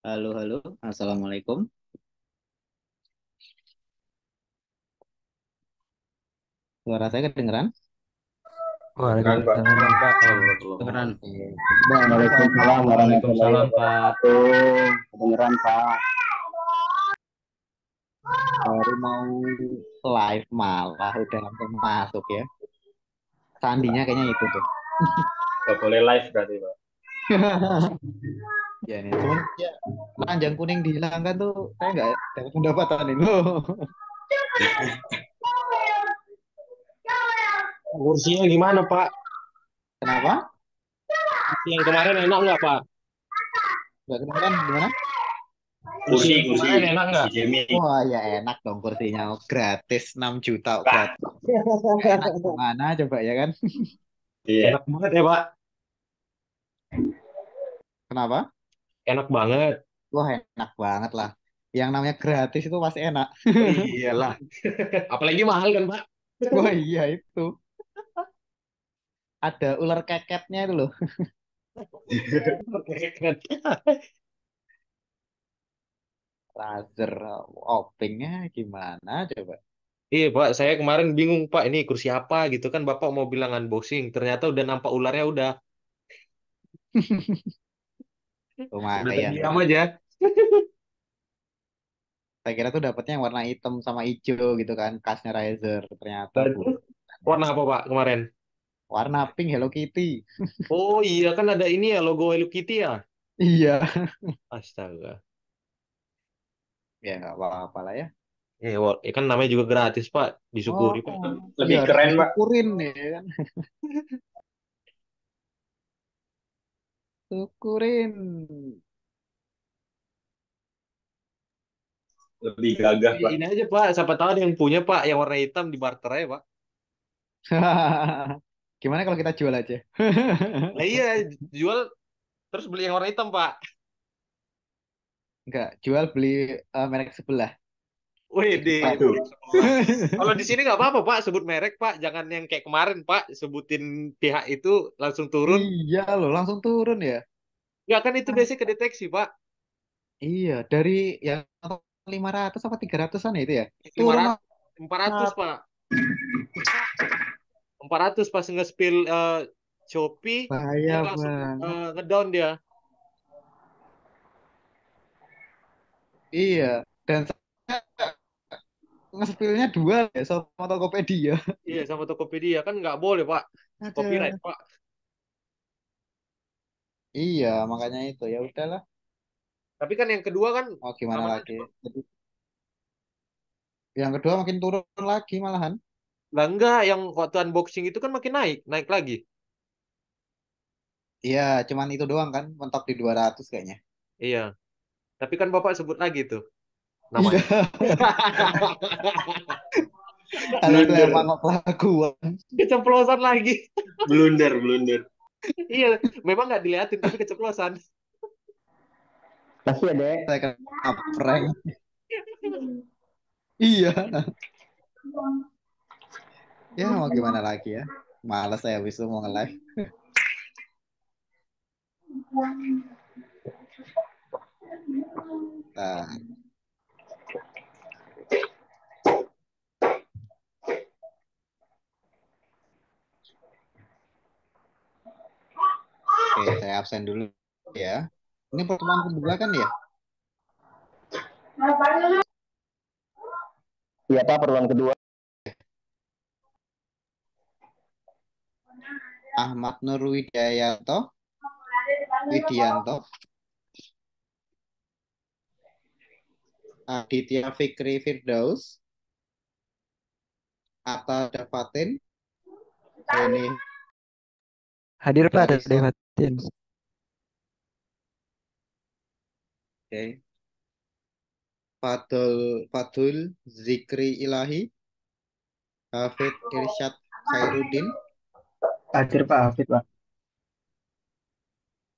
Halo, halo. Assalamualaikum. Suara saya kedengeran? Kedengeran, Pak. Waalaikumsalam Pak. Oh, Kedengeran. oke. Waalaikumsalam warahmatullahi Waalaikumsalam Pak. wabarakatuh. Kedengeran, Pak. Baru mau live malah udah langsung masuk ya. Sandinya kayaknya itu tuh. Gak boleh live berarti, Pak. Ya nih, semenjak keranjang kuning dihilangkan tuh saya nggak dapat pendapatan ini loh. Kursinya gimana, Pak? Kenapa? Kursi yang kemarin enak nggak, Pak? Nggak kedengeran gimana? Kursi yang kemarin enak nggak? Wah, ya enak dong kursinya. Gratis 6 juta Pak. gratis. Enak gimana coba ya kan? Iya. Enak banget ya, Pak. Kenapa? Enak banget. Wah, enak banget lah. Yang namanya gratis itu pasti enak. Iyalah. Apalagi mahal kan, Pak? Wah, iya itu. Ada ular keketnya itu loh. Oke, keren. Razer opingnya gimana coba? Iya, Pak. Saya kemarin bingung, Pak. Ini kursi apa gitu kan. Bapak mau bilang unboxing. Ternyata udah nampak ularnya udah Lumayan terdiam lah. aja. Saya kira tuh dapetnya yang warna hitam sama hijau gitu kan, khasnya Razer. Ternyata Berarti bukan ya. warna apa, Pak, kemarin? Warna pink Hello Kitty. Oh iya, kan ada ini ya, logo Hello Kitty ya. Iya. Astaga. Ya nggak apa-apa lah ya. Ya kan namanya juga gratis, Pak. Oh, Disyukuri, Pak. iya Lebih harus keren, Pak. disyukurin ya kan. Syukurin. Lebih gagah, Pak. Ini aja, Pak. Siapa tahu ada yang punya, Pak. Yang warna hitam di barter aja, Pak. Gimana kalau kita jual aja? Nah iya, jual terus beli yang warna hitam, Pak. Enggak, jual beli merek sebelah. Wih, di Waduh. sebelah. Kalau di sini nggak apa-apa, Pak. Sebut merek, Pak. Jangan yang kayak kemarin, Pak. Sebutin pihak itu langsung turun. Iya loh, langsung turun ya. Nggak kan itu biasanya kedeteksi, Pak. Iya, dari yang 500 apa 300-an ya itu ya. Lima Turun ratus, lah. 400, Pak. 400 pas nge-spill Shopee, dia Bahaya langsung banget. ngedown dia. Iya, dan saya nge-spillnya dua ya sama Tokopedia. Iya, sama Tokopedia kan nggak boleh, Pak. Copyright, Ada. Pak. Iya, makanya itu ya udahlah. Tapi kan yang kedua kan Mau gimana aman aja, lagi? Pak. Jadi, yang kedua makin turun lagi malahan. Lah enggak, yang waktu unboxing itu kan makin naik, naik lagi. Iya, cuman itu doang kan, mentok di 200 kayaknya. Iya, tapi kan Bapak sebut lagi tuh Iya, namanya. kalau itu emang Blunder. kelakuan. Keceplosan lagi. Blunder, blunder. Iya, memang nggak diliatin tapi keceplosan. Kasih ya, Dek. Saya kena prank. Iya. Ya mau gimana lagi ya. Males saya habis itu mau nge-live. Nah, oke, saya absen dulu ya. Ini pertemuan kedua kan ya? Iya, Pak, perluan kedua. Ahmad Nur Widianto, Aditya Fikri Firdaus, Atta Dafatin, Beni Hadir Pak Darison, Devatin. oke. Fadul Zikri Ilahi, Hafid Irsyad Khairuddin, Hadir, Pak. Hafid, Pak.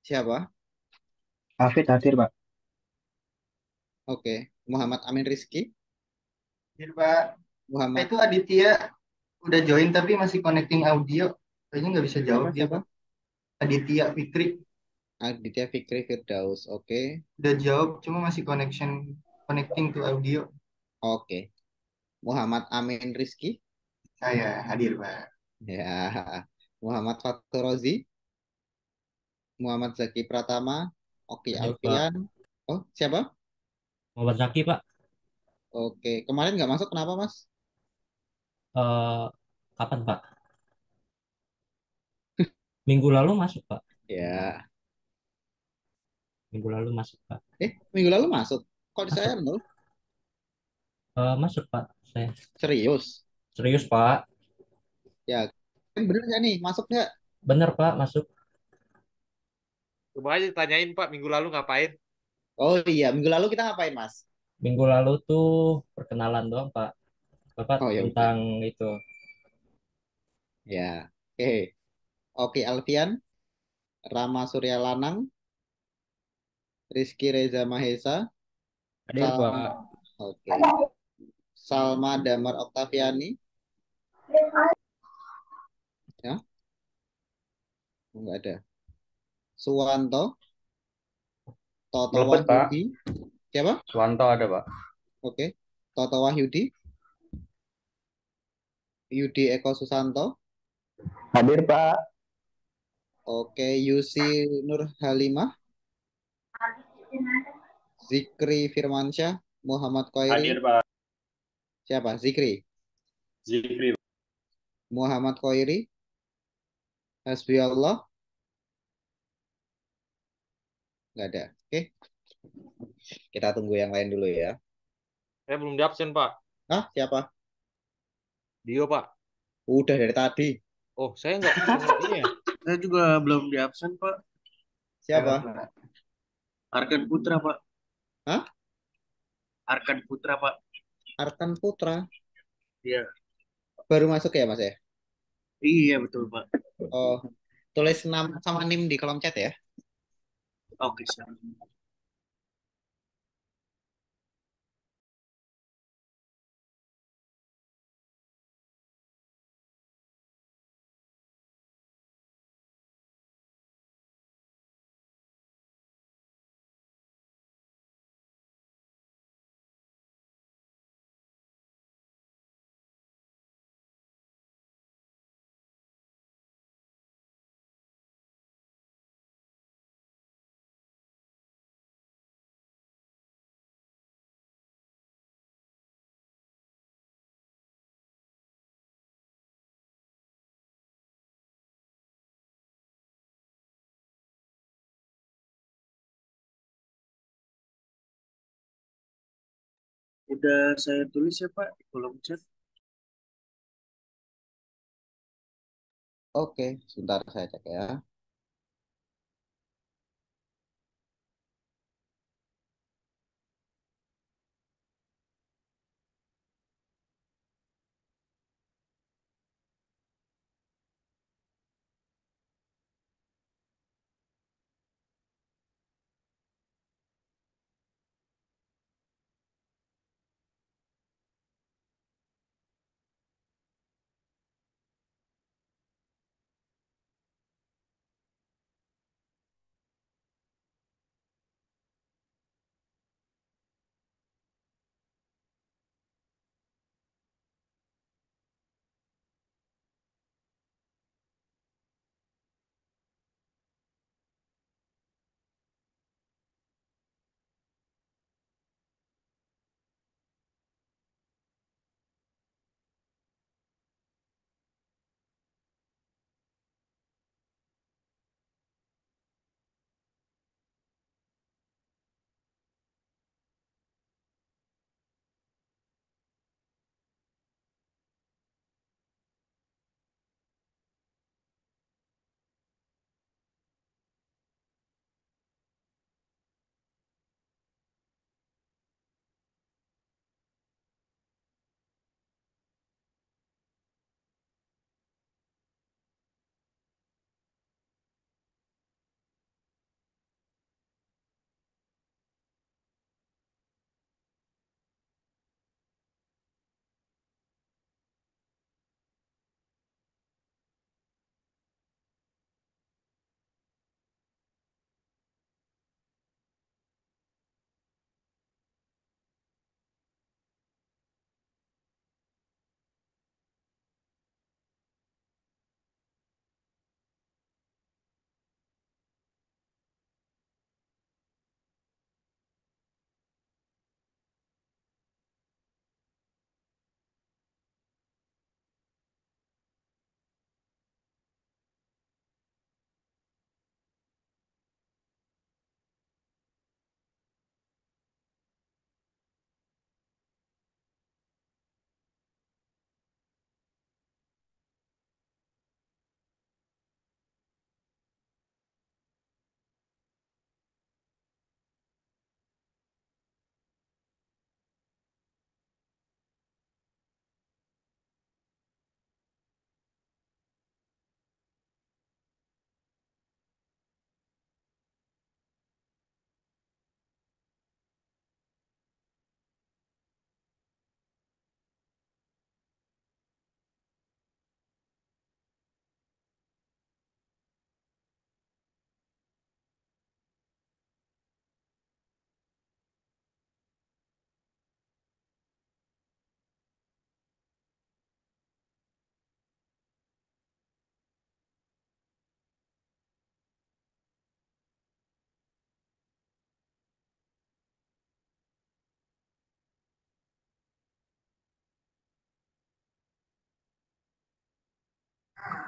siapa? Hafid hadir, Pak. Oke, Muhammad Amin Rizki, Jadi, Pak, Muhammad itu Aditya udah join tapi masih connecting audio. Kayaknya nggak bisa jawab siapa dia, siapa? Pak. Aditya Fikri. Aditya Fikri Firdaus. Oke. Udah jawab, cuma masih connecting to audio. Oke. Muhammad Amin Rizky. Saya hadir, Pak. Ya. Muhammad Fatur Rozi. Muhammad Zaki Pratama. Oki Hadir, Pak. Alfian. Oh, siapa? Muhammad Zaki, Pak. Oke. Kemarin nggak masuk, kenapa, Mas? Eh, kapan, Pak? Minggu lalu masuk, Pak. Ya. Minggu lalu masuk, Pak. Minggu lalu masuk. Kok di saya Masuk. nol? Masuk, Pak. Saya Serius? serius, Pak. Ya. Bener nggak nih? Masuk nggak? Bener, Pak, masuk. Coba aja tanyain Pak, minggu lalu ngapain? Oh iya, minggu lalu kita ngapain, Mas? Minggu lalu tuh perkenalan doang, Pak. Bapak Oh ya udah. tentang itu. Ya. Oke. Oki Alfian, Rama Surya Lanang, Rizky Reza Mahesa, Hadir, Salma. Pak. Oke. Salma Damar Oktaviani, ya, enggak ada. Suwanto, Toto Melepet, Pak. Wahyudi, siapa? Suwanto ada, Pak. Oke. Toto Wahyudi, Yudi Eko Susanto, Hadir, Pak. oke. Yusi Nur Halimah, Zikri Firmansyah, Muhammad Khairi, Hadir, Pak. siapa? Zikri, Zikri. Muhammad Khairi, Hasbi Allah, nggak ada. Oke, kita tunggu yang lain dulu ya. Saya belum di absen Pak. Ah, siapa? Dio Pak. Udah dari tadi. Oh, saya nggak ini ya. Saya juga belum di absen, Pak. Siapa? Arkan Putra, Pak. Hah? Arkan Putra, Pak. Arkan Putra. Iya. Baru masuk ya, Mas ya? Iya, betul, Pak. Oh, tulis nama sama NIM di kolom chat ya. Oke, siap. Udah saya tulis ya, Pak, di kolom chat. Oke, sebentar saya cek ya.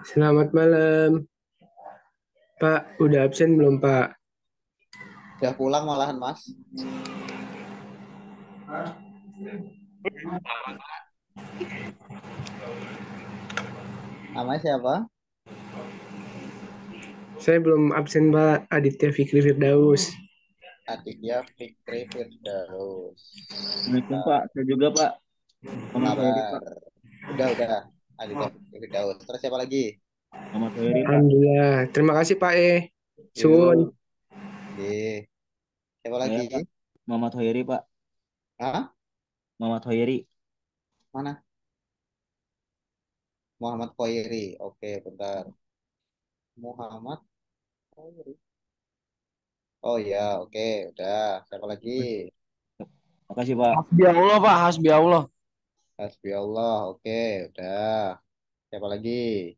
Selamat malam, Pak. Udah absen belum, Pak? Udah pulang malahan, Mas. Namanya siapa? Saya belum absen, Pak. Aditya Fikri Firdaus. Aditya Fikri Firdaus. Assalamualaikum Pak, saya juga Pak. Muhammad Soheri Kabar. Pak. Udah. Aditya Fikri Firdaus. Terus siapa lagi? Muhammad Soheri Pak. Alhamdulillah. Terima kasih, Pak. Suwun. Yuk. Siapa Saya lagi? Pak. Muhammad Soheri Pak. Hah? Muhammad Soheri. Mana? Muhammad Khairi. Oke, bentar. Muhammad Khairi. Oh ya, oke, udah. Siapa lagi? Makasih Pak. Hasbi Allah, Pak. Hasbi Allah. Hasbi Allah. Oke, udah. Siapa lagi?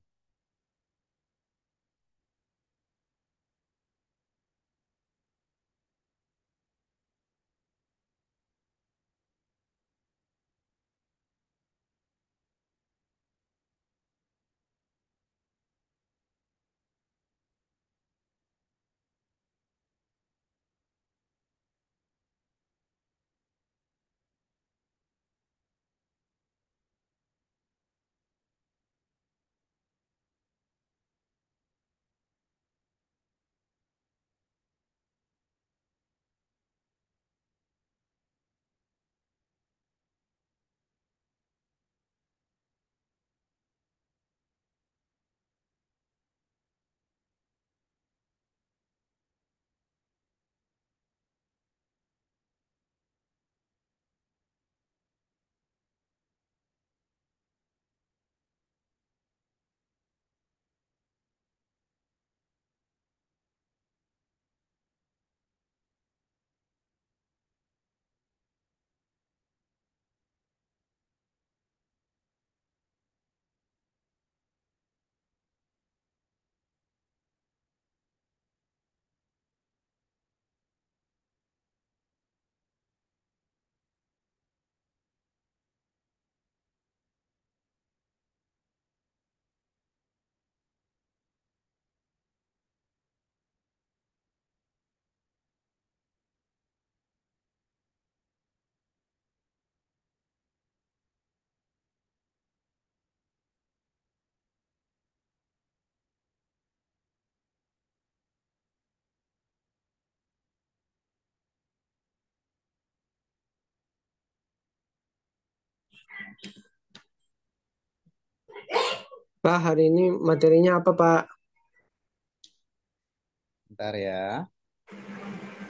Pak, hari ini materinya apa, Pak? Bentar ya.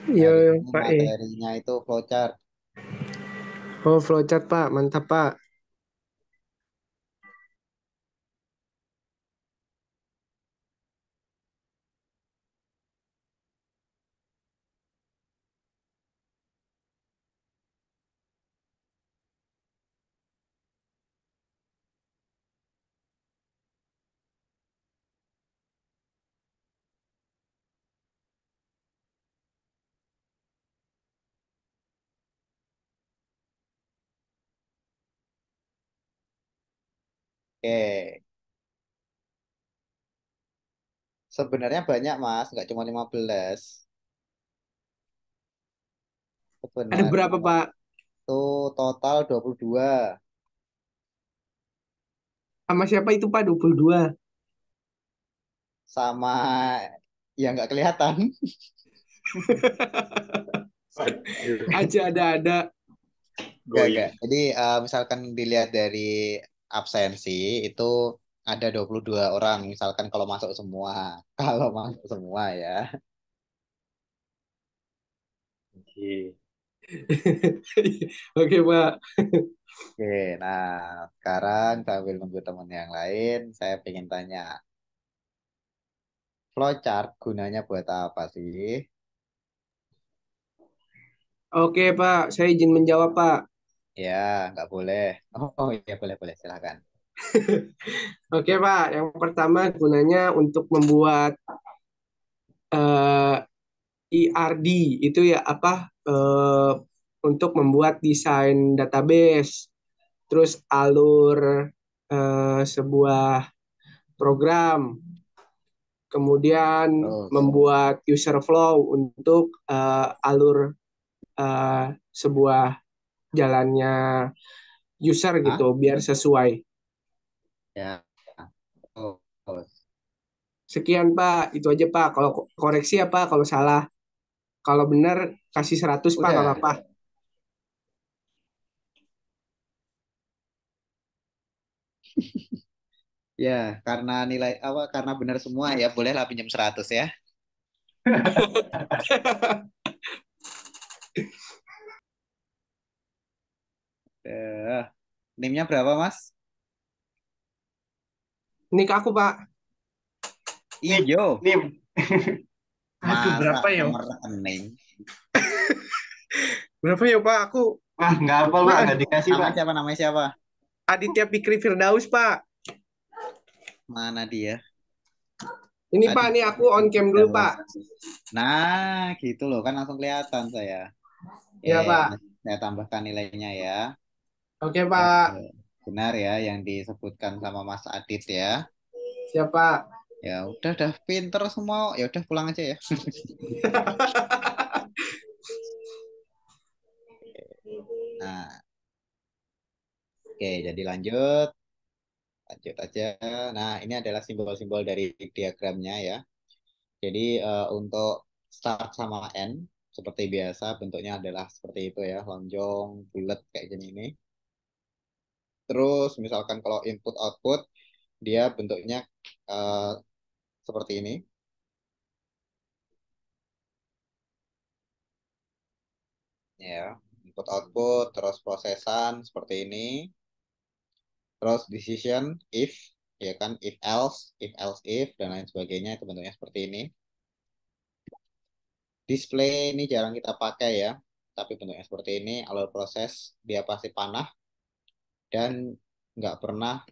Yo, Hari yo, ini Pak. materinya itu flowchart. Oh, flowchart, Pak. Mantap, Pak. Oke. Sebenarnya banyak, Mas. Nggak cuma 15. Ada Sebenarnya berapa, Pak? itu total 22. Sama siapa itu, Pak? 22. Sama yang nggak kelihatan. Aja ada. Nggak. Jadi misalkan dilihat dari absensi itu ada 22 orang. Misalkan kalau masuk semua. Kalau masuk semua ya. Oke. Oke, Pak. Oke, nah sekarang sambil nunggu teman yang lain, saya pengen tanya, flowchart gunanya buat apa sih? Oke, Pak. Saya izin menjawab, Pak. Ya, nggak boleh. Oh iya, boleh, silakan. Oke, Pak. Yang pertama gunanya untuk membuat eh, ERD itu ya apa untuk membuat desain database, terus alur sebuah program, kemudian Terus. membuat user flow untuk alur sebuah jalannya user gitu, biar sesuai. Ya. Terus. Sekian Pak, itu aja Pak. Kalau koreksi apa kalau salah. Kalau benar kasih 100 Pak, nggak Udah. apa-apa. Ya, karena nilai apa? Karena benar semua ya, bolehlah pinjam 100 ya. NIM-nya berapa, Mas? Nik aku Pak. Ijo. Nih, Aduh, Masa berapa ya? nomor rekening? Berapa ya Pak? Aku wah nggak hafal Pak, nggak dikasih Pak. Namanya siapa? Namanya siapa? Aditya Fikri Firdaus Pak. Mana dia? Ini Pak, Aditya nih aku on cam dulu Pak. Nah, gitu loh kan langsung kelihatan saya. Iya Pak. Saya tambahkan nilainya ya. Oke Pak. Benar ya yang disebutkan sama Mas Adit ya. Siapa? Ya udah pinter semua. Ya udah pulang aja ya. Nah, oke jadi lanjut aja. Nah, ini adalah simbol-simbol dari diagramnya ya. Jadi untuk start sama end seperti biasa bentuknya adalah seperti itu ya, lonjong, bulat kayak gini ini. Terus misalkan kalau input output dia bentuknya seperti ini. Ya, input output terus prosesan seperti ini. Terus decision if ya kan if else if dan lain sebagainya itu bentuknya seperti ini. Display ini jarang kita pakai ya, tapi bentuknya seperti ini. Alur proses dia pasti panah dan nggak pernah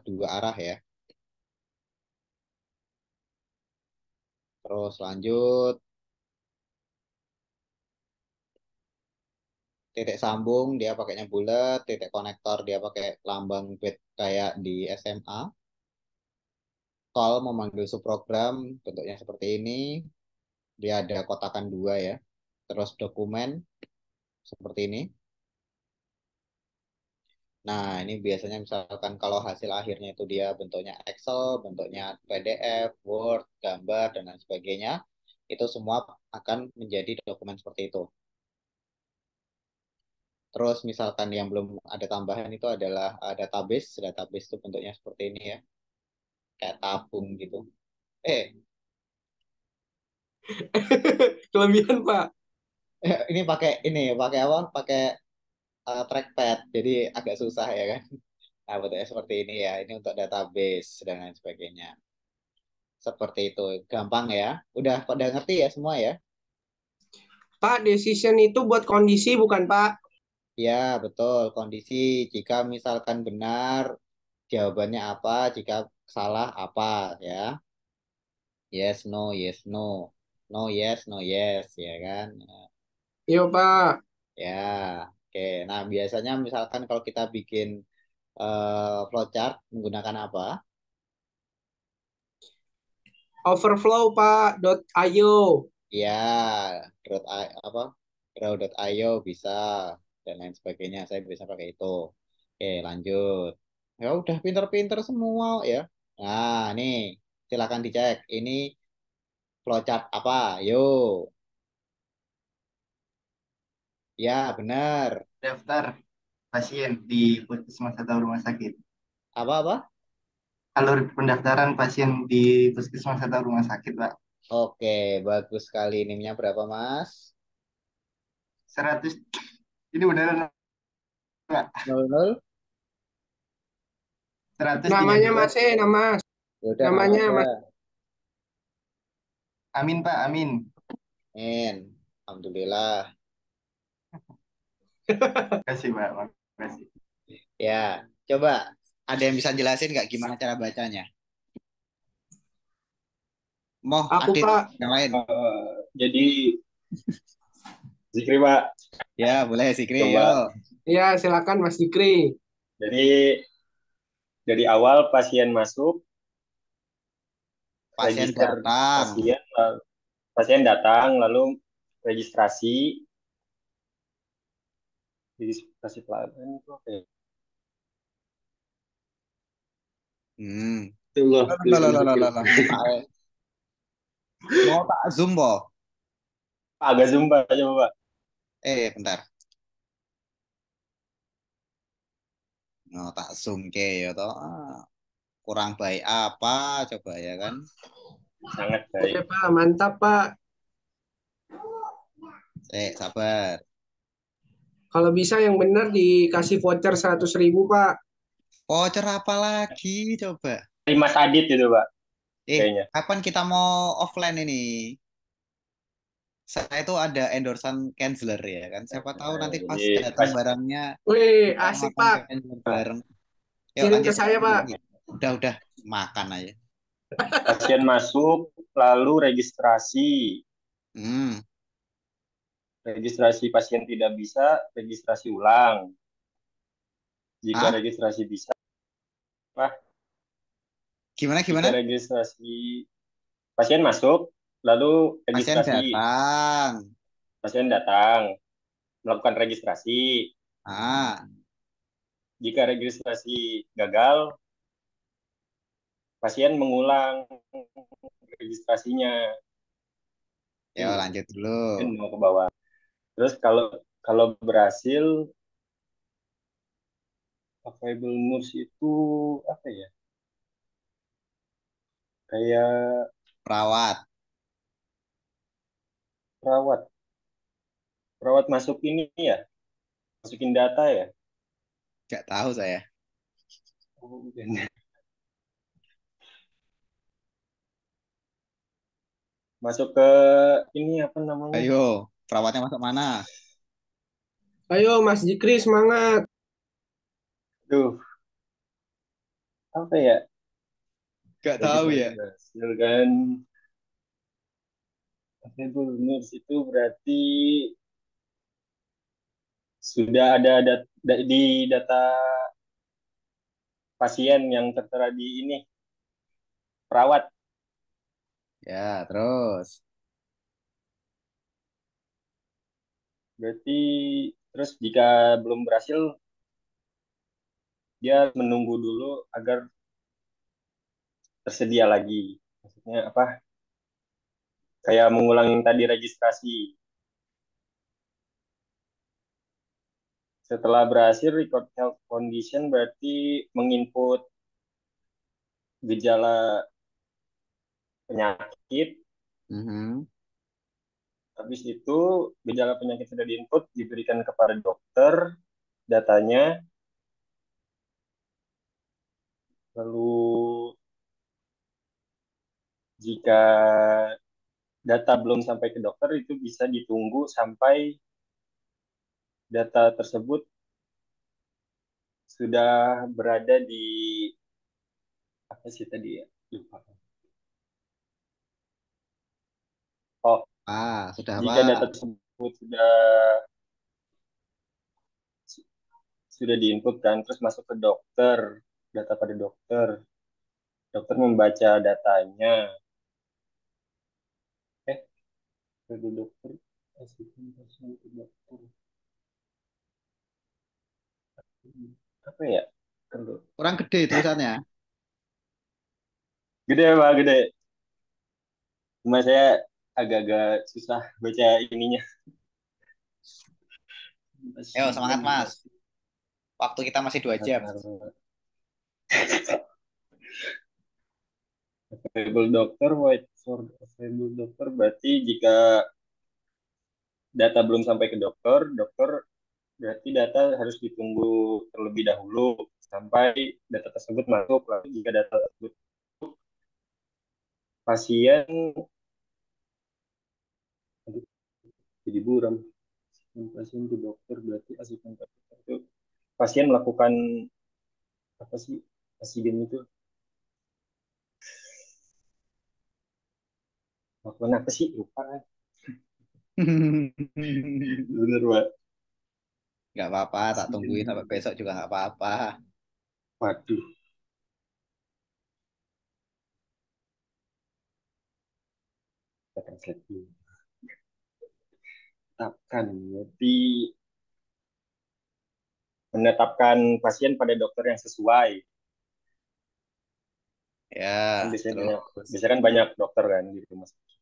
dua arah ya. Terus lanjut titik sambung dia pakainya bulat, titik konektor dia pakai lambang bit kayak di SMA. Call memanggil subprogram bentuknya seperti ini. Dia ada kotakan dua ya. Terus dokumen seperti ini. Nah, ini biasanya misalkan kalau hasil akhirnya itu dia bentuknya Excel, bentuknya PDF, Word, gambar, dan lain sebagainya. Itu semua akan menjadi dokumen seperti itu. Terus misalkan yang belum ada tambahan itu adalah database. Database itu bentuknya seperti ini ya. Kayak tabung gitu. Kelebihan Pak. Ini pakai apa? Pakai trackpad. Jadi agak susah ya kan. Nah, bentuknya seperti ini ya. Ini untuk database dan lain sebagainya. Seperti itu. Gampang ya. Udah ngerti ya semua ya? Pak, decision itu buat kondisi bukan Pak? Ya, betul. Kondisi jika misalkan benar, jawabannya apa, jika salah apa ya. Yes, no, yes, no. No, yes, no, yes, ya kan? Iya Pak. Ya, oke. Nah, biasanya misalkan kalau kita bikin flowchart menggunakan apa? Overflow Pak, .io. Ya, apa? Draw.io bisa dan lain sebagainya. Saya bisa pakai itu. Oke, lanjut. Ya udah pinter-pinter semua ya. Nah, nih silakan dicek. Ini flowchart apa? Yuk. Ya, benar. Daftar pasien di puskesmas atau rumah sakit. Apa-apa? Alur pendaftaran pasien di puskesmas atau rumah sakit, Pak. Oke, bagus sekali. NIM-nya berapa, Mas? 100. Ini beneran, Pak. 00? 100. Namanya Mas nama. Yaudah, Namanya nama Mas. aja. Amin, Pak. Amin. Amin. Alhamdulillah. Terima kasih, Pak. Terima kasih. Ya, coba ada yang bisa jelasin nggak gimana cara bacanya? Mau Aku Adit, Pak. yang lain? Jadi Zikri Pak. Ya, boleh Zikri. Coba. Yuk. Ya, silakan Mas Dikri. Jadi dari awal pasien masuk Pasien register datang. pasien datang lalu registrasi pelayanan itu apa ya? Allah, Lah. Mau tak zoom, Bo? Agak zumba aja Pak. Bentar. Mau tak zoom ke ya toh. Kurang baik apa coba ya kan? Sangat Oke, baik. Pak. Mantap, Pak. Sabar. Kalau bisa yang benar dikasih voucher 100.000, Pak. Voucher apa lagi coba? Mas Adit itu Pak kayaknya. Kapan kita mau offline ini? Saya itu ada endorsan Kienzler ya kan. Siapa tahu nanti pas Jadi datang barangnya Wih, kita asik, makan Pak. Kienzler bareng. Yuk Kirim ke lanjut. saya, Pak. Udah makan aja. pasien masuk lalu registrasi. Registrasi pasien tidak bisa, registrasi ulang. Jika registrasi bisa, Gimana? jika registrasi pasien masuk, lalu registrasi pasien datang, melakukan registrasi. Jika registrasi gagal, pasien mengulang registrasinya. Ya lanjut dulu. Mau ke bawah. Terus kalau berhasil, available nurse itu apa ya? Kayak perawat masuk ini ya, masukin data ya. Gak tahu saya. Masuk ke ini apa namanya? Ayo, perawatnya masuk mana? Ayo, Mas Jikri, semangat. Tuh, apa ya? Gak tahu ya. Hasil kan. Available nurse itu berarti sudah ada di data pasien yang tertera di ini perawat. Ya, terus. Berarti terus jika belum berhasil, dia menunggu dulu agar tersedia lagi. Maksudnya apa? Kayak mengulangi tadi registrasi. Setelah berhasil record health condition berarti menginput gejala penyakit. Habis itu gejala penyakit sudah diinput, diberikan kepada dokter datanya. Lalu jika data belum sampai ke dokter itu bisa ditunggu sampai data tersebut sudah berada di apa sih tadi ya? Lupa. Sudah jika apa? data tersebut sudah diinput kan, terus masuk ke dokter, data pada dokter membaca datanya. Ke dokter, apa ya? Kurang gede tulisannya. Gede Pak, gede. Cuma saya agak-agak susah baca ininya. Ayo semangat Mas. Waktu kita masih 2 jam. Available dokter, wait for available dokter berarti jika data belum sampai ke dokter berarti data harus ditunggu terlebih dahulu sampai data tersebut masuk. Lalu jika data tersebut pasien jadi buram, pasien ke dokter berarti asisten dokter itu pasien melakukan apa sih asisten itu melakukan apa sih lupa kan. Bener Pak. Gak apa-apa, tak tungguin sampai besok juga gak apa-apa. Waduh. Kita translate dulu. Tetapkan, jadi menetapkan pasien pada dokter yang sesuai. Ya, Kan terus. biasanya kan banyak dokter kan di rumah sakit.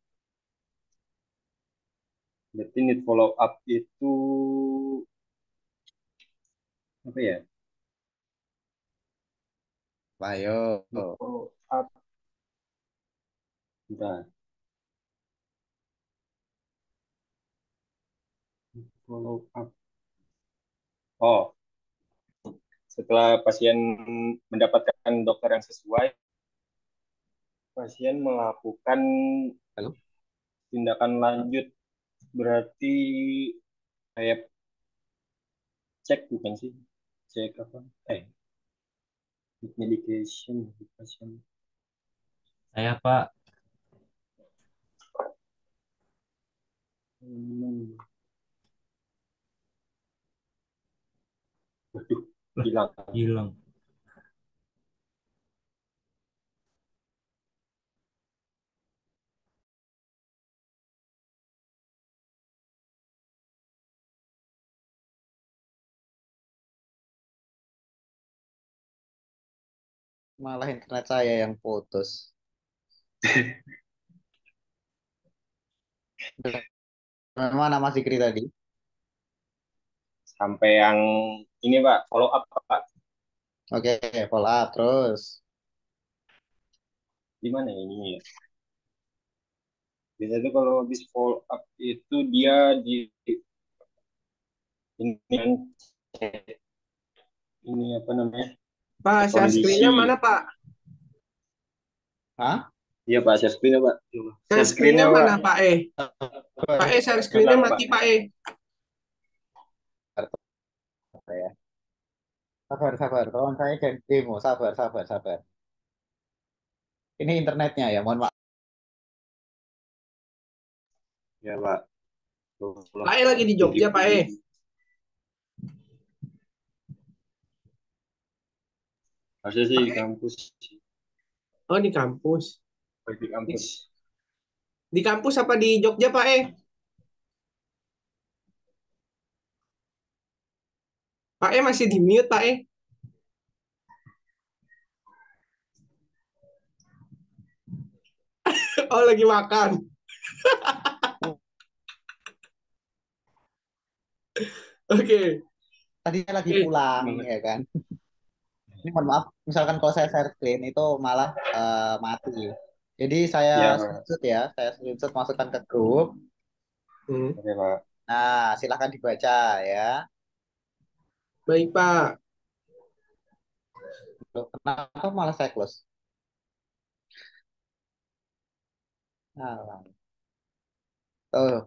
Berarti need follow up itu apa ya? Ayo. Need follow up. Bentar. Need follow up. Oh, setelah pasien mendapatkan dokter yang sesuai, pasien melakukan Halo? tindakan lanjut. Berarti kayak cek bukan sih? Cek apa? Medication di pasien. Saya Pak, Waduh, lah hilang. hilang. Malah internet saya yang putus. Mana Mas Zikri tadi? Sampai yang ini Pak, follow up Pak. Oke, follow up terus. Di mana ini ya? Biasanya tuh kalau habis follow up itu dia di ini apa namanya? Pak, share Kondisi. screen-nya mana, Pak? Hah? Iya Pak, share screen-nya Pak. Share screen-nya Pak. mana, Pak E? Pak E, share screen-nya Bentar, mati, Pak. Pak E. Ya. Sabar. Tolong saya jadi demo. Sabar. Ini internetnya ya, mohon maaf. Ya Pak. Pak E lagi di Jogja, Pak E. Harusnya sih di kampus. Oh, di kampus. Di kampus. Di kampus apa di Jogja, Pak E? Pak E masih di mute, Pak E. Oh, lagi makan. Oke. Tadinya lagi pulang, ya kan? Ini mohon maaf, misalkan kalau saya share screen itu malah mati. Jadi saya Ya, screenshot ya, saya screenshot masukkan ke grup. oke Pak. Nah, silahkan dibaca ya. Baik, Pak. Loh, kenapa malah saya close? Nah, tuh,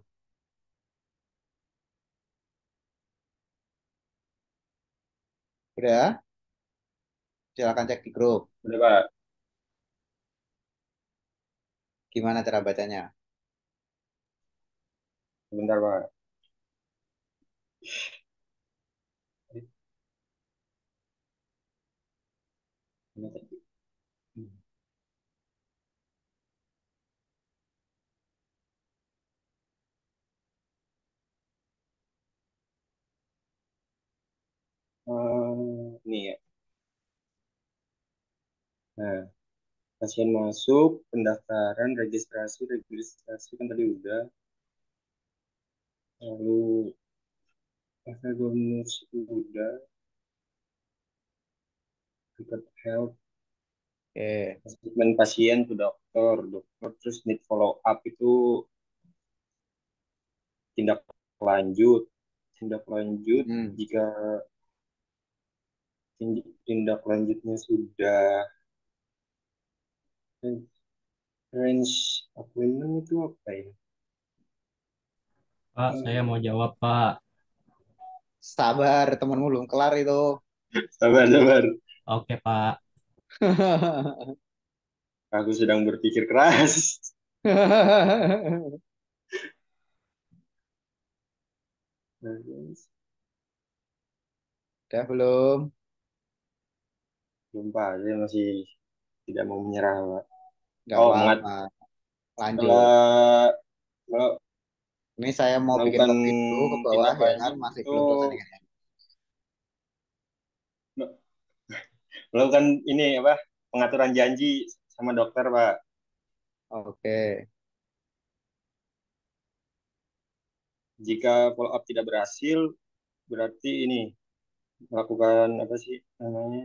udah. Silahkan cek di grup. Udah Pak. Gimana cara bacanya? Sebentar Pak. Ini ya. Nah, pasien masuk, pendaftaran, registrasi kan tadi udah. Lalu pasal bonus udah. Record health, Oke. asesmen pasien ke dokter, terus need follow up itu tindak lanjut, jika tindak lanjutnya sudah range appointment itu apa ya? Pak, saya mau jawab Pak. Sabar, temanmu belum kelar itu. Sabar. Oke Pak. Aku sedang berpikir keras. Udah belum? Belum Pak, saya masih tidak mau menyerah Pak. Nggak Oh, apa-apa. Lanjut. Ini saya mau bikin melakukan kopi dulu ke bawah tindak ya kan, lanjut masih belum selesai untuk dengan. melakukan ini apa pengaturan janji sama dokter, Pak. Oke. Jika follow up tidak berhasil, berarti ini melakukan apa sih namanya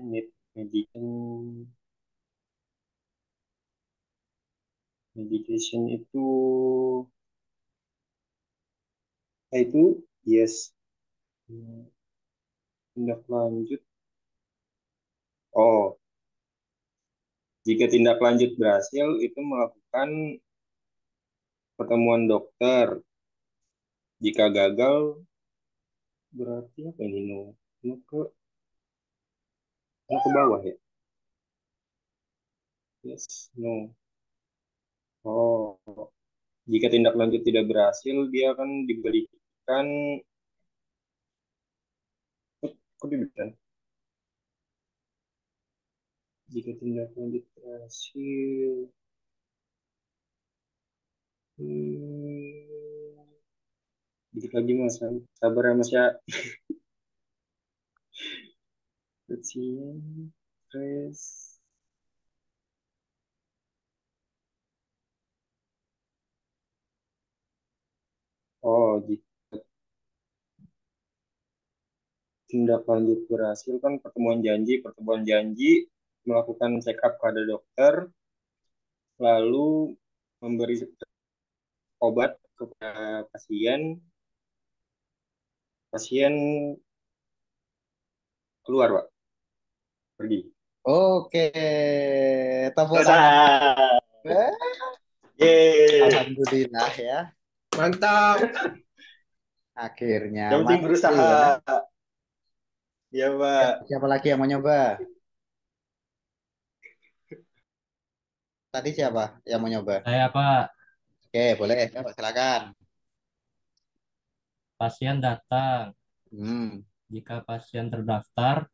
medication medication itu itu yes. Tindak lanjut. Oh, jika tindak lanjut berhasil itu melakukan pertemuan dokter. Jika gagal berarti apa ini no ke ke bawah ya. Yes, no. Oh, jika tindak lanjut tidak berhasil dia akan diberikan kok diberikan. Jika tindak lanjut berhasil, hmm, dikit lagi mas, sabar ya mas ya. Kecil, stres. Oh, jika tindak lanjut berhasil kan pertemuan janji melakukan check up pada dokter, lalu memberi obat kepada pasien, pasien keluar pak, pergi. Oke. Tepuk tangan. Selesai. Eh, Yeay. Alhamdulillah ya. Mantap. Akhirnya Yang penting mantap berusaha. ya. Ya pak. Siapa lagi yang mau nyoba? Tadi siapa yang mau nyoba? Saya Pak, Oke, boleh. Silakan. pasien datang. Hmm. Jika pasien terdaftar,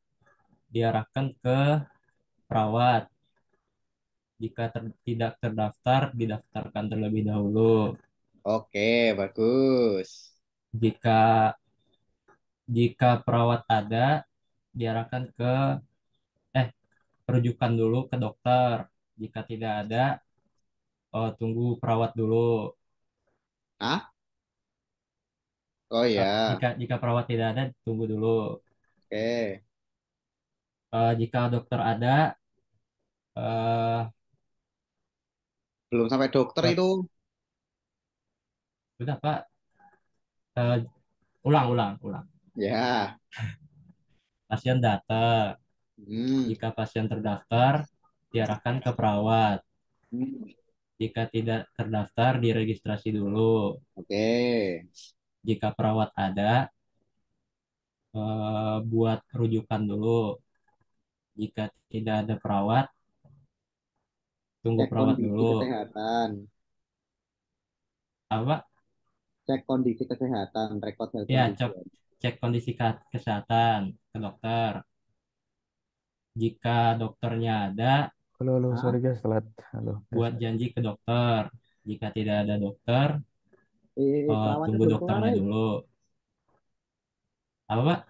diarahkan ke perawat. Jika tidak terdaftar, didaftarkan terlebih dahulu. Oke, bagus. Jika jika perawat ada, diarahkan ke rujukan dulu ke dokter. Jika tidak ada, tunggu perawat dulu. Ah? Oh ya. Jika jika perawat tidak ada, tunggu dulu. Oke. Jika dokter ada, eh, Belum sampai dokter eh, itu. sudah Pak. Eh, ulang. Ya. Pasien datang. Hmm. Jika pasien terdaftar, diarahkan ke perawat. Hmm. Jika tidak terdaftar, diregistrasi dulu. Oke. Jika perawat ada, buat rujukan dulu. Jika tidak ada perawat, tunggu Cek perawat kondisi dulu. kesehatan. Apa? Cek kondisi kesehatan, rekod health Ya, kondisi. cek kondisi kesehatan ke dokter. Jika dokternya ada, Halo, halo, Hah? sorry guys, telat. Halo, guys. buat janji ke dokter. Jika tidak ada dokter, Perawatnya tunggu belum kelar, dokternya dulu. Apa, Pak?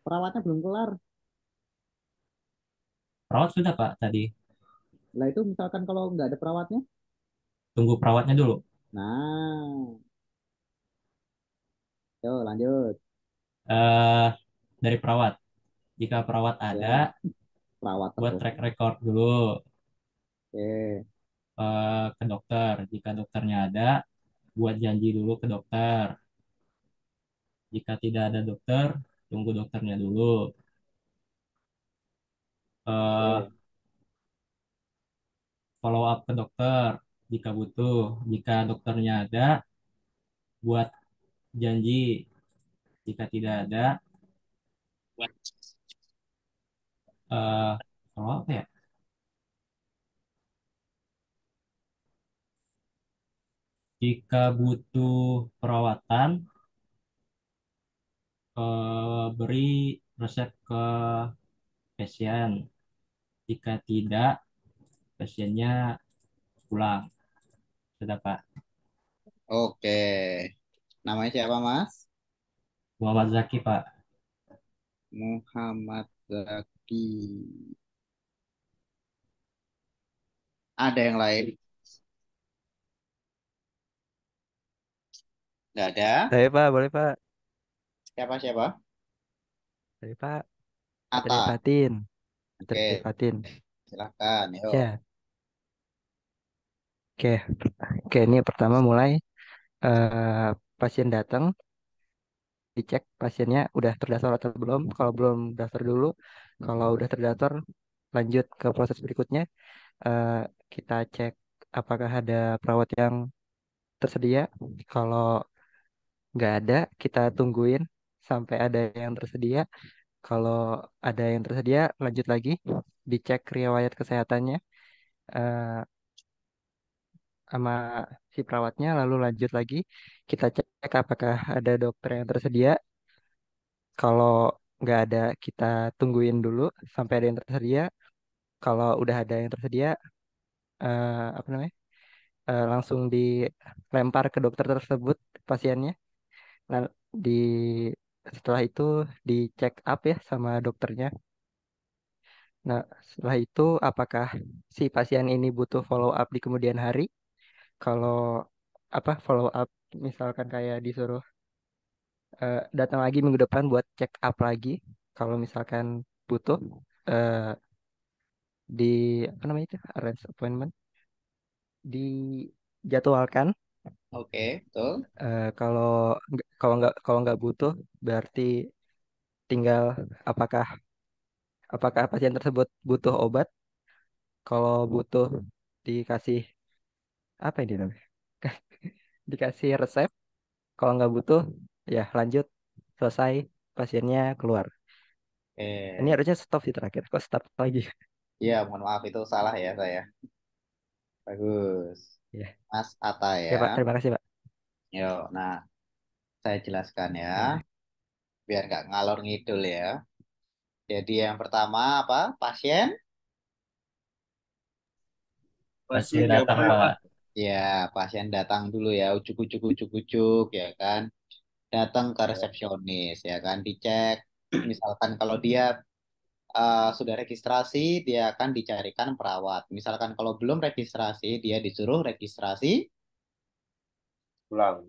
Perawatnya belum kelar. Perawat sudah, Pak, tadi. Lah itu misalkan kalau nggak ada perawatnya. Tunggu perawatnya dulu. Nah, yuk lanjut. Eh, dari perawat. Jika perawat ada, Ya, perawat buat terus. track record dulu Oke. ke dokter. Jika dokternya ada, buat janji dulu ke dokter. Jika tidak ada dokter, tunggu dokternya dulu. Eh, Oke. Follow up ke dokter jika butuh. Jika dokternya ada, buat janji. Jika tidak ada, eh follow up ya. Jika butuh perawatan, beri resep ke pasien. Jika tidak, pasiennya pulang. Sudah, Pak. Oke. Namanya siapa, Mas? Muhammad Zaki, Pak. Muhammad Zaki. Ada yang lain? Nggak ada. Saya Pak, boleh Pak. Siapa-siapa? Saya Pak, Tete Ata. Fatin. Tete Oke, Fatin. silahkan. Yuk. Ya, oke. Oke, ini pertama mulai eh, pasien datang, dicek pasiennya udah terdaftar atau belum. Kalau belum daftar dulu, kalau udah terdaftar, lanjut ke proses berikutnya. Eh, kita cek apakah ada perawat yang tersedia. Kalau nggak ada, kita tungguin sampai ada yang tersedia. Kalau ada yang tersedia, lanjut lagi, dicek riwayat kesehatannya eh, sama si perawatnya, lalu lanjut lagi, kita cek apakah ada dokter yang tersedia. Kalau nggak ada, kita tungguin dulu sampai ada yang tersedia. Kalau udah ada yang tersedia, apa namanya, langsung dilempar ke dokter tersebut pasiennya. Nah, di setelah itu di check up ya sama dokternya. Nah, setelah itu apakah si pasien ini butuh follow up di kemudian hari? Kalau apa follow up misalkan kayak disuruh datang lagi minggu depan buat check up lagi. Kalau misalkan butuh eh, di apa namanya itu arrange appointment dijadwalkan. Oke, betul. Kalau kalau nggak butuh berarti tinggal apakah apakah pasien tersebut butuh obat. Kalau butuh dikasih apa ini namanya? Dikasih resep. Kalau nggak butuh, ya lanjut, selesai, pasiennya keluar. Ini Oke. harusnya stop sih terakhir. Kok stop lagi? Iya, mohon maaf itu salah ya saya. Bagus. Ya, Mas Ata ya ya. Pak. Terima kasih Pak. Yuk, nah saya jelaskan ya, Ya, biar nggak ngalor ngidul ya. Jadi yang pertama apa? Pasien? Pasien Pasien datang, datang, Pak. Pak. Ya, pasien datang dulu ya, ujuk-ujuk ya kan. Datang ke Ya, resepsionis ya kan, dicek. Misalkan kalau dia sudah registrasi, dia akan dicarikan perawat. Misalkan kalau belum registrasi, dia disuruh registrasi pulang.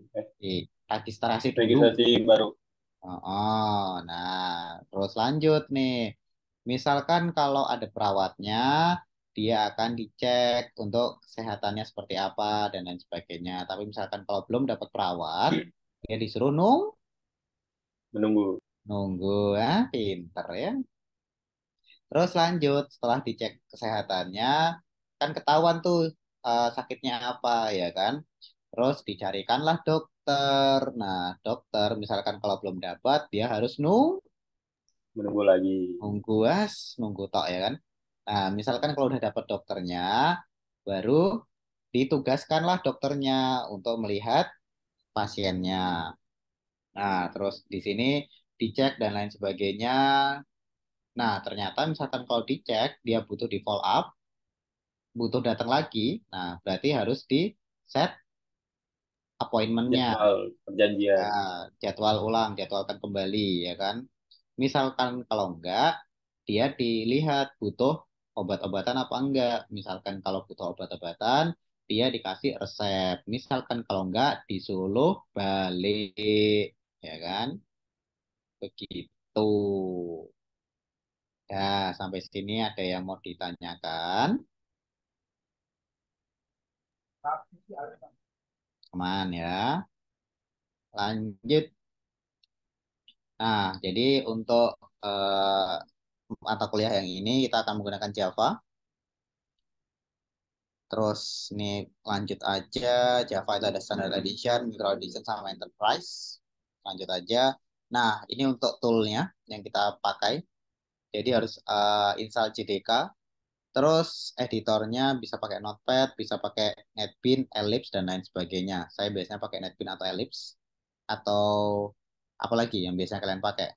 registrasi dulu. Registrasi baru. Oh, nah, terus lanjut nih. Misalkan kalau ada perawatnya, dia akan dicek untuk kesehatannya seperti apa dan lain sebagainya. Tapi misalkan kalau belum dapat perawat, dia disuruh Menunggu. nunggu, pinter ya. Terus lanjut, setelah dicek kesehatannya, kan ketahuan tuh sakitnya apa ya kan. Terus dicarikanlah dokter. Nah, dokter misalkan kalau belum dapat, dia harus Menunggu lagi. nunggu nunggu tok ya kan. Nah, misalkan kalau udah dapat dokternya, baru ditugaskanlah dokternya untuk melihat pasiennya. Nah, terus di sini dicek dan lain sebagainya. Nah, ternyata misalkan kalau dicek dia butuh di follow up, butuh datang lagi. Nah, berarti harus di set appointment-nya. Jadwal perjanjian. Jadwal ulang, jadwalkan kembali ya kan. Misalkan kalau enggak, dia dilihat butuh obat-obatan apa enggak. Misalkan kalau butuh obat-obatan, dia dikasih resep. Misalkan kalau enggak, disuruh balik ya kan. Begitu. Ya, sampai sini ada yang mau ditanyakan? Aman ya. Lanjut. Nah, jadi untuk eh, mata kuliah yang ini kita akan menggunakan Java. Terus ini lanjut aja. Java itu ada Standard Edition, Micro Edition, sama Enterprise. Lanjut aja. Nah, ini untuk toolnya yang kita pakai. Jadi harus install JDK. Terus editornya bisa pakai Notepad, bisa pakai NetBeans, Ellipse, dan lain sebagainya. Saya biasanya pakai NetBeans atau Ellipse. Atau apa lagi yang biasanya kalian pakai?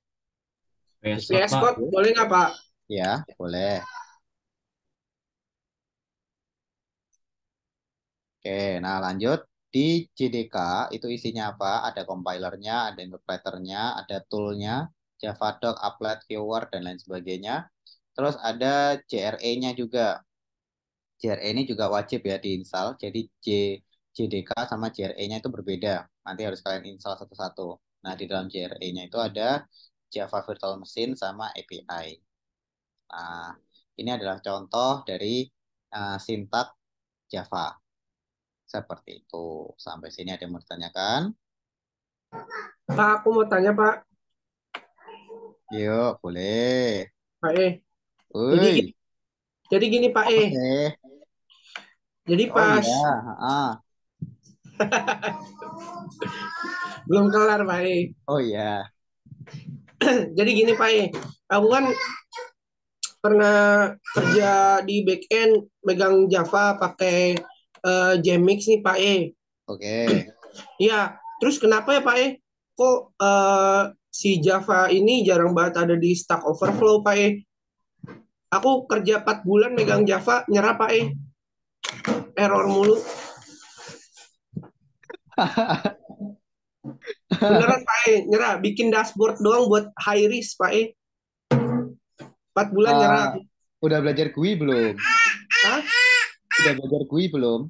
VS Code, VS Pak. Code boleh nggak Pak? Ya, boleh. Oke, nah lanjut. di JDK itu isinya apa? Ada compilernya, ada interpreternya, ada toolnya, Javadoc, Applet, Viewer, dan lain sebagainya. Terus ada JRE-nya juga. JRE ini juga wajib ya diinstal. Jadi JDK sama JRE-nya itu berbeda. Nanti harus kalian install satu-satu. Nah, di dalam JRE-nya itu ada Java Virtual Machine sama API. Nah, ini adalah contoh dari sintak Java. Seperti itu. Sampai sini ada yang mau ditanyakan? Pak, aku mau tanya Pak. Yuk, boleh. Pak E. Woi, Jadi gini Pak E. oke. Jadi Oh pas iya, belum kelar Pak E. oh iya. Jadi gini Pak E. Aku kan pernah kerja di backend megang Java pakai Jmix nih Pak E. Oke. Ya, terus kenapa ya Pak E? Kok si Java ini jarang banget ada di Stack Overflow Pak E? Aku kerja 4 bulan megang Java, nyerah Pak E. Error mulu. Beneran Pak E, nyerah. Bikin dashboard doang buat high risk Pak E. 4 bulan nyerah. Udah belajar GUI belum? Hah? Udah belajar GUI belum?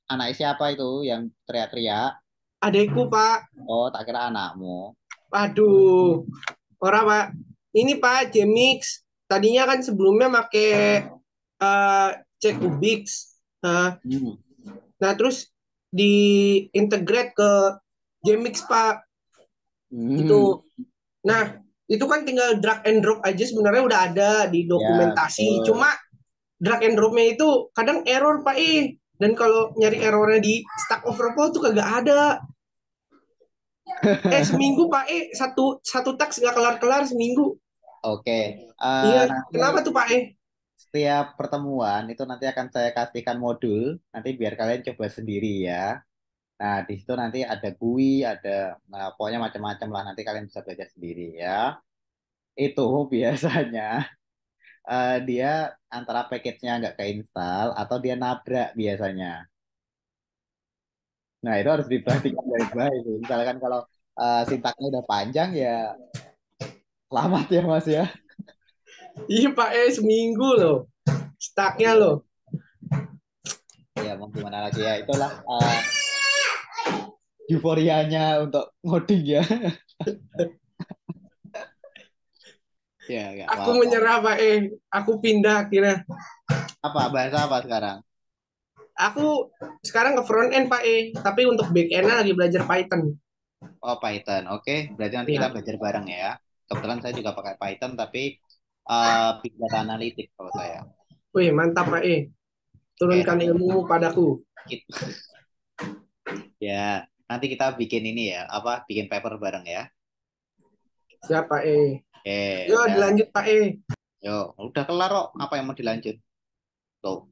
Anak siapa itu yang teriak-teriak? Adekku Pak. Oh, tak kira anakmu. Aduh. Orang Pak. Ini Pak, Jmix. Tadinya kan sebelumnya pakai Checkubix. Nah, terus diintegrate ke Jmix Pak. Itu. Nah, itu kan tinggal drag and drop aja sebenarnya udah ada di dokumentasi. Ya, cuma drag and dropnya itu kadang error Pak E. Dan kalau nyari errornya di Stack Overflow tuh kagak ada. Seminggu Pak E, satu teks nggak kelar-kelar seminggu. Oke. Iya, Nanti kenapa tuh Pak E? setiap pertemuan itu nanti akan saya kasihkan modul, nanti biar kalian coba sendiri ya. Nah, di situ nanti ada GUI, pokoknya macam-macam lah. Nanti kalian bisa belajar sendiri ya. Itu biasanya dia antara package-nya nggak keinstal atau dia nabrak biasanya. Nah, itu harus diperhatikan baik-baik. Misalkan kalau sintaknya udah panjang ya selamat ya Mas ya. Iya Pak E, seminggu loh. Stacknya loh. Ya mau gimana lagi ya, itulah euforianya untuk ngoding ya. Ya, nggak Aku apa-apa. menyerah Pak E. Aku pindah akhirnya. Apa bahasa apa sekarang? Aku sekarang ke front end Pak E. Tapi untuk back end-nya lagi belajar Python. Oh, Python. Oke, berarti nanti kita belajar bareng ya. Kebetulan saya juga pakai Python tapi Big Data Analytics kalau saya. Wih, mantap Pak E. Turunkan ilmumu padaku. Ya, nanti kita bikin ini ya, bikin paper bareng ya. Siap Pak E. Oke, Yuk dilanjut Pak E. Yo, udah kelar kok. Apa yang mau dilanjut? Tuh.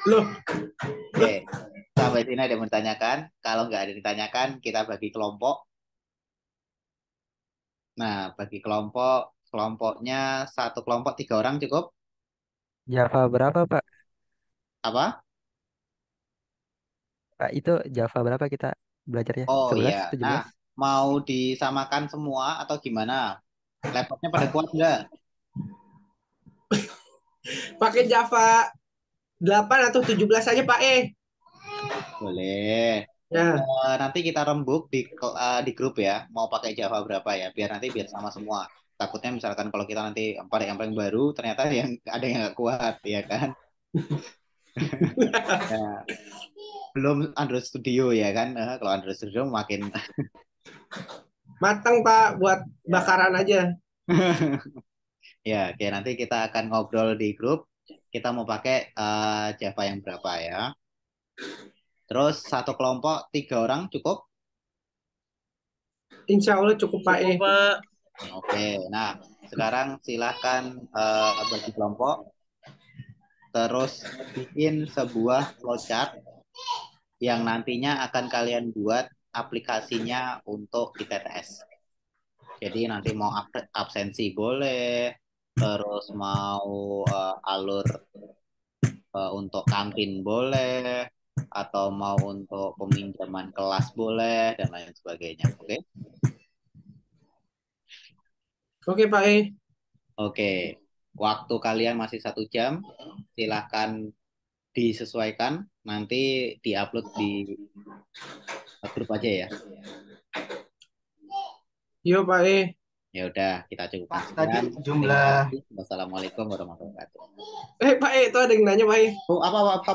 Loh. Oke, sampai sini ada yang menanyakan. Kalau nggak ada yang ditanyakan, kita bagi kelompok. Nah, bagi kelompoknya satu kelompok 3 orang cukup. Java berapa Pak? Apa? Pak itu Java berapa kita belajarnya? Oh 11, iya. 17? Nah, mau disamakan semua atau gimana? Laptopnya pada kuat nggak? Pakai Java 8 atau 17 aja Pak E. Boleh. Ya. Nanti kita rembuk di grup ya. Mau pakai Java berapa ya? Biar sama semua. Takutnya misalkan kalau kita nanti yang paling baru, ternyata ada yang nggak kuat, ya kan? Ya. Belum Android Studio ya kan? Kalau Android Studio makin matang Pak buat bakaran aja. Ya, oke, nanti kita akan ngobrol di grup. Kita mau pakai Java yang berapa ya? Terus satu kelompok 3 orang cukup? Insya Allah cukup Pak E. Oke, nah sekarang silahkan bagi kelompok. Terus bikin sebuah flowchart yang nantinya akan kalian buat aplikasinya untuk ITTS. Jadi nanti mau absensi boleh, terus mau alur untuk kantin boleh, atau mau untuk peminjaman kelas boleh, dan lain sebagainya. Oke? Oke, Pak E. Oke. Waktu kalian masih 1 jam, silahkan disesuaikan. Nanti diupload di grup aja ya. Yo, Pak E. Ya udah, kita cukupkan Pak, tadi sekian. jumlah Terima kasih. Wassalamualaikum warahmatullahi wabarakatuh. Pak E, itu ada yang nanya, Pak E. Oh, apa?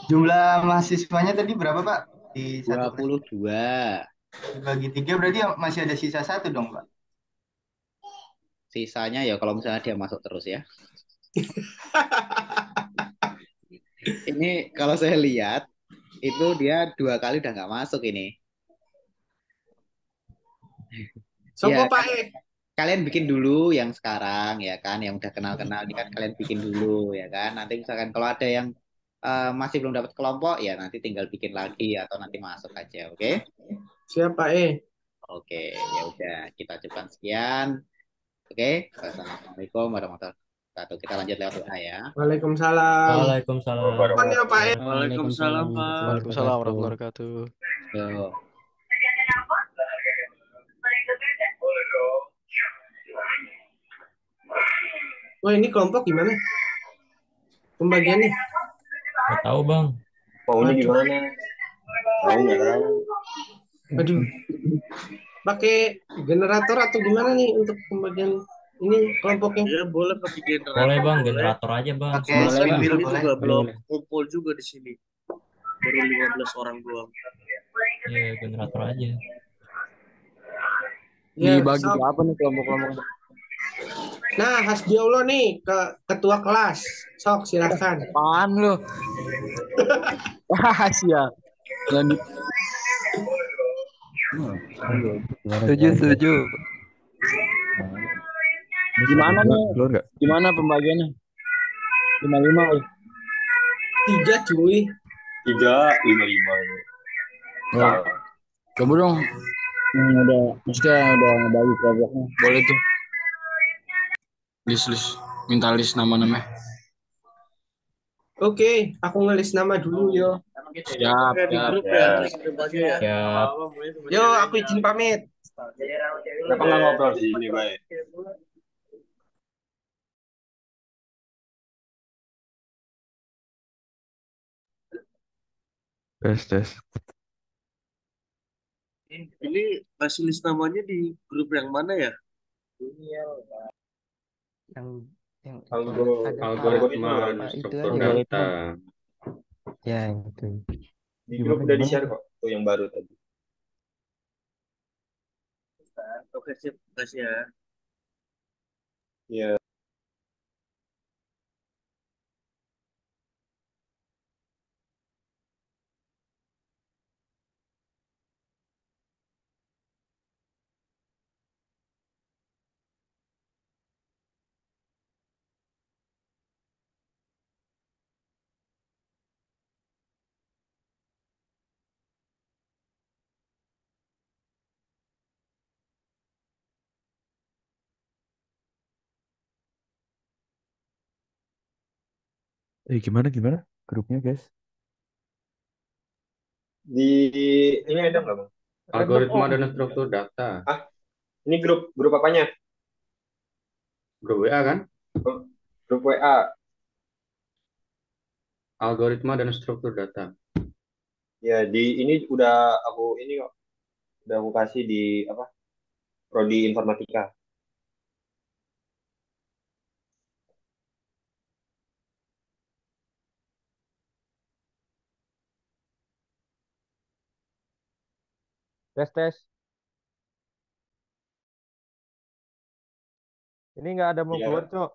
jumlah mahasiswanya tadi berapa, Pak? Di satu kelas 22. dibagi 3 berarti masih ada sisa 1 dong, Pak. Sisanya ya kalau misalnya dia masuk terus ya. Ini kalau saya lihat, itu dia 2 kali udah nggak masuk ini. Sopo, Ya, Pak E. kalian bikin dulu yang sekarang ya kan, yang udah kenal-kenal kan kalian bikin dulu ya kan. Nanti misalkan kalau ada yang masih belum dapat kelompok ya nanti tinggal bikin lagi atau nanti masuk aja, oke? Siap, Pak E. Oke, ya udah kita cukupkan sekian. Oke, wassalamualaikum warahmatullahi wabarakatuh. Kita lanjut lewat WA ya. Waalaikumsalam. Waalaikumsalam. Apanya, Pak E? Waalaikumsalam, Pak. Waalaikumsalam warahmatullahi wabarakatuh. Yo. Wah, ini kelompok gimana? Pembagiannya? Nggak tahu bang. Maunya Waduh. gimana? Tahu nggak tahu. Aduh. Pakai generator atau gimana nih untuk pembagian ini kelompoknya? Ya boleh pakai generator. Boleh bang, boleh. generator aja bang. Pakai Soalnya spin wheel ini boleh. juga belum Boleh. kumpul juga di sini. Baru 15 orang doang. Iya, generator aja. Ya, Dibagi sok. berapa nih kelompok-kelompok? Nah, Hasbiullah nih ke ketua kelas. Sok, silakan. Apaan lu? Rahasia. Yang di... Setuju. Gimana nih? Gimana pembagiannya? 55 ya? 3, cuy. 3, 5. Oh. Coba dong. Maksudnya udah ngebagi kelompoknya. Boleh tuh. List. Minta list nama-namanya. Oke, aku ngelis nama dulu yo. Siap. Di grup ya, terus berbagi ya. Siap. Yo, aku izin pamit. Kenapa nggak ngobrol di sini, baik? Tes. Ini kasih list namanya di grup yang mana ya? Yang Algoritma ada itu struktur aja. data. Ya, itu. Di grup udah di-share kok, tuh yang baru tadi. Oke, sip. Kasih ya. Iya. Gimana? Grupnya, guys? Di ini ada nggak, Bang? Algoritma dan struktur data. Ini grup apanya? Grup WA kan? Grup WA. Algoritma dan struktur data. Ya, di ini udah aku kok. Udah aku kasih di apa? Prodi Informatika. Tes. Ini nggak ada mau Iya. keluar, Cok.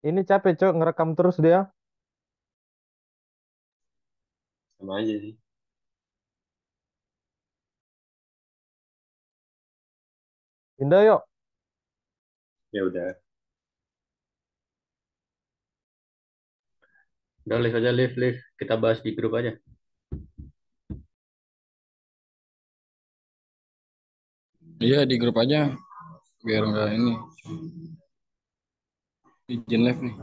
Ini capek, Cok, ngerekam terus dia. Sama aja sih. Pindah yuk. Ya udah. Udah live aja, live. Kita bahas di grup aja. Iya, di grup aja. biar nggak ini izin live nih.